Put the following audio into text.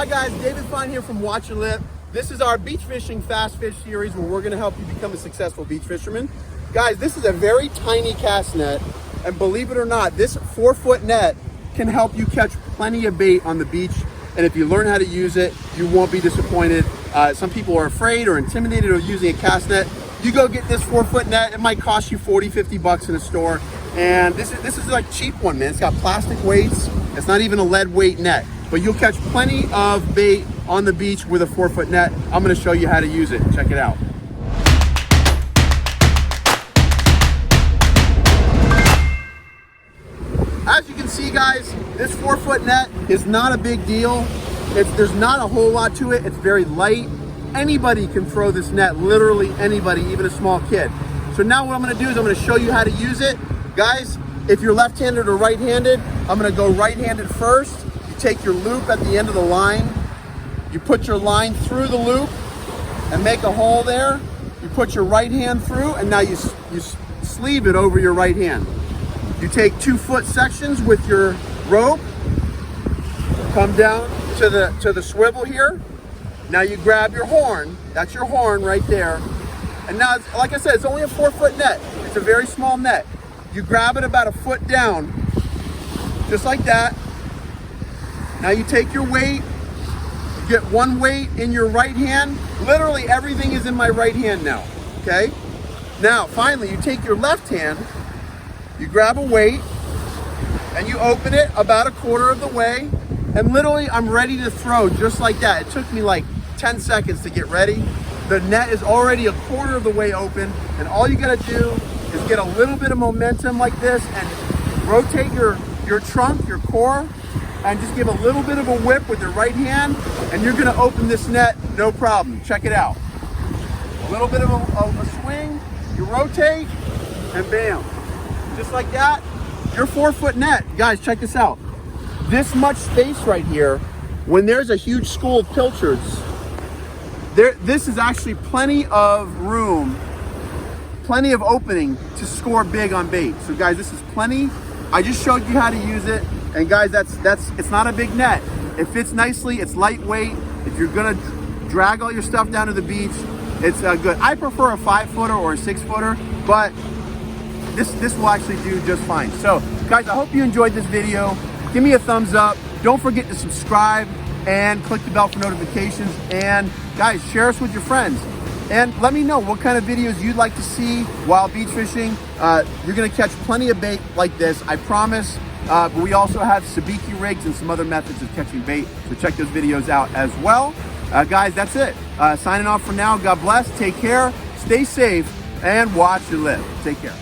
Hi guys, David Fine here from Watch Your Lip. This is our beach fishing fast fish series where we're gonna help you become a successful beach fisherman. Guys, this is a very tiny cast net, and believe it or not, this 4-foot net can help you catch plenty of bait on the beach. And if you learn how to use it, you won't be disappointed. Some people are afraid or intimidated of using a cast net. You go get this 4-foot net, it might cost you 40, 50 bucks in a store. And this is like cheap one, man. It's got plastic weights. It's not even a lead weight net, but you'll catch plenty of bait on the beach with a 4-foot net. I'm gonna show you how to use it. Check it out. As you can see, guys, this 4-foot net is not a big deal. There's not a whole lot to it. It's very light. Anybody can throw this net, literally anybody, even a small kid. So now what I'm gonna do is I'm gonna show you how to use it. Guys, if you're left-handed or right-handed, I'm gonna go right-handed first. You take your loop at the end of the line. You put your line through the loop and make a hole there. You put your right hand through, and now you sleeve it over your right hand. You take 2-foot sections with your rope, come down to the swivel here. Now you grab your horn. That's your horn right there. And now, like I said, it's only a 4-foot net. It's a very small net. You grab it about a foot down, just like that. Now you take your weight, you get one weight in your right hand. Literally everything is in my right hand now, okay? Now, finally, you take your left hand, you grab a weight, and you open it about a quarter of the way, and literally I'm ready to throw just like that. It took me like 10 seconds to get ready. The net is already a quarter of the way open, and all you gotta do is get a little bit of momentum like this and rotate your trunk, your core, and just give a little bit of a whip with your right hand, and you're gonna open this net, no problem. Check it out. A little bit of a swing, you rotate, and bam. Just like that, your 4-foot net. Guys, check this out. This much space right here, when there's a huge school of pilchards, this is actually plenty of room, plenty of opening to score big on bait. So guys, this is plenty. I just showed you how to use it. And guys, it's not a big net. It fits nicely, it's lightweight. If you're gonna drag all your stuff down to the beach, it's good. I prefer a 5-footer or a 6-footer, but this will actually do just fine. So guys, I hope you enjoyed this video. Give me a thumbs up. Don't forget to subscribe and click the bell for notifications. And guys, share us with your friends. And let me know what kind of videos you'd like to see while beach fishing. You're gonna catch plenty of bait like this, I promise. But we also have sabiki rigs and some other methods of catching bait. So check those videos out as well. Guys, that's it. Signing off for now. God bless, take care, stay safe, and watch your lip. Take care.